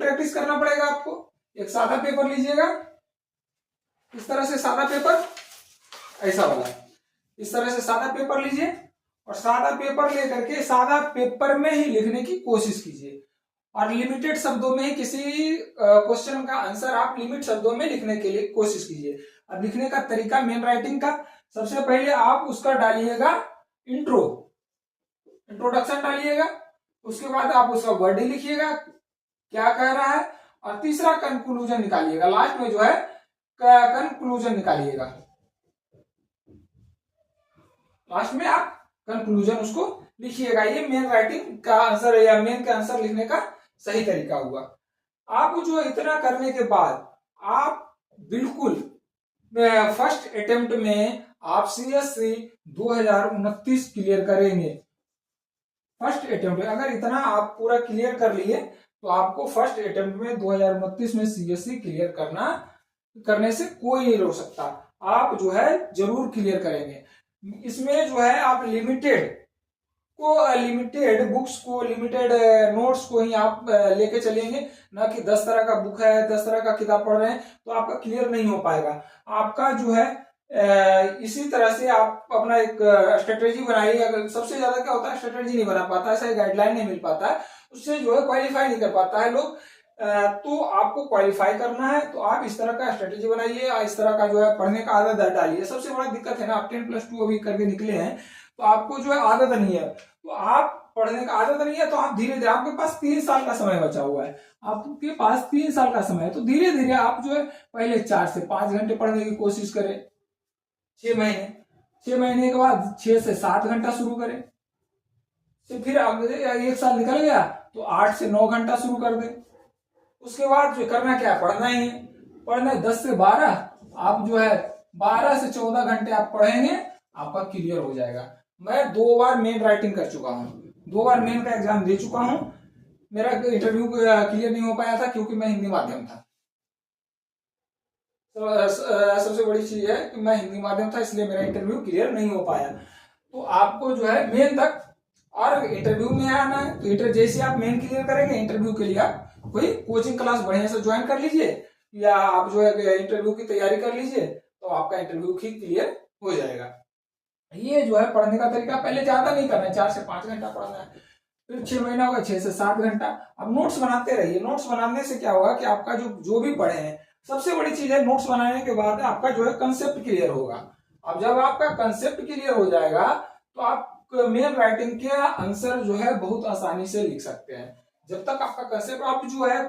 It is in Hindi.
प्रैक्टिस करना पड़ेगा आपको। एक सादा पेपर लीजिएगा, इस तरह से सादा पेपर, ऐसा वाला, इस तरह से सादा पेपर लीजिए और सादा पेपर लेकर के सादा पेपर में ही लिखने की कोशिश कीजिए और लिमिटेड शब्दों में ही किसी क्वेश्चन का आंसर आप लिमिट शब्दों में लिखने के लिए कोशिश कीजिए। अब लिखने का तरीका मेन राइटिंग का, सबसे पहले आप उसका डालिएगा इंट्रोडक्शन डालिएगा, उसके बाद आप उसका वर्ड ही लिखिएगा क्या कह रहा है, और तीसरा कंक्लूजन निकालिएगा, लास्ट में जो है कंक्लूजन निकालिएगा, लास्ट में आप कंक्लूजन उसको लिखिएगा। ये मेन राइटिंग का आंसर या मेन का आंसर लिखने का सही तरीका हुआ। आप जो इतना करने के बाद आप बिल्कुल फर्स्ट अटेम्प्ट में आप सीएससी 2029 क्लियर करेंगे। फर्स्ट अटेम्प्ट अगर इतना आप पूरा क्लियर कर लिए तो आपको फर्स्ट अटेम्प्ट में 2029 में सीएससी क्लियर करने से कोई नहीं रोक सकता। आप जो है जरूर क्लियर करेंगे। इसमें जो है आप लिमिटेड बुक्स को, लिमिटेड नोट्स को ही आप लेके चलेंगे, ना कि 10 तरह का बुक है, 10 तरह का किताब पढ़ रहे हैं तो आपका क्लियर नहीं हो पाएगा। आपका जो है इसी तरह से आप अपना एक स्ट्रेटेजी बनाइए। अगर सबसे ज्यादा क्या होता है, स्ट्रेटेजी नहीं बना पाता है, सही गाइडलाइन नहीं मिल पाता है, उससे जो है क्वालिफाई नहीं कर पाता है लोग। तो आपको क्वालिफाई करना है तो आप इस तरह का स्ट्रेटेजी बनाइए, इस तरह का जो है पढ़ने का आदत डालिए। सबसे बड़ा दिक्कत है ना, आप 10+2 अभी करके निकले हैं तो आपको जो है आदत नहीं है, तो आप पढ़ने का आदत नहीं है तो आप धीरे धीरे, आपके पास 3 साल का समय बचा हुआ है, आपके पास 3 साल का समय है, तो धीरे धीरे आप जो है पहले 4 से 5 घंटे पढ़ने की कोशिश करें 6 महीने के बाद 6 से 7 घंटा शुरू करें, फिर अगले 1 साल निकल गया तो 8 से 9 घंटा शुरू कर दें। उसके बाद जो करना क्या है, पढ़ना ही है, पढ़ना 10 से 12, आप जो है 12 से 14 घंटे आप पढ़ेंगे, आपका क्लियर हो जाएगा। मैं 2 बार मेन राइटिंग कर चुका हूँ, 2 बार मेन का एग्जाम दे चुका हूँ। मेरा इंटरव्यू क्लियर नहीं हो पाया था क्योंकि मैं हिंदी माध्यम था। तो सबसे बड़ी चीज है कि मैं हिंदी माध्यम था, इसलिए मेरा इंटरव्यू क्लियर नहीं हो पाया। तो आपको जो है मेन तक और इंटरव्यू में आना है, तो जैसे आप मेन क्लियर करेंगे, इंटरव्यू के लिए आप कोई कोचिंग क्लास बढ़िया से ज्वाइन कर लीजिए या आप जो है इंटरव्यू की तैयारी कर लीजिए, तो आपका इंटरव्यू ही क्लियर हो जाएगा। ये जो है पढ़ने का तरीका, पहले ज्यादा नहीं करना है, 4 से 5 घंटा पढ़ना है, फिर 6 महीना होगा 6 से 7 घंटा। अब नोट्स बनाते रहिए। नोट्स बनाने से क्या होगा कि आपका जो भी पढ़े हैं, सबसे बड़ी चीज है नोट्स बनाने के बाद आपका जो है कंसेप्ट क्लियर होगा। अब जब आपका कंसेप्ट क्लियर हो जाएगा तो आप मेन राइटिंग के आंसर जो है बहुत आसानी से लिख सकते हैं। जब तक आपका कंसेप्ट, आप जो है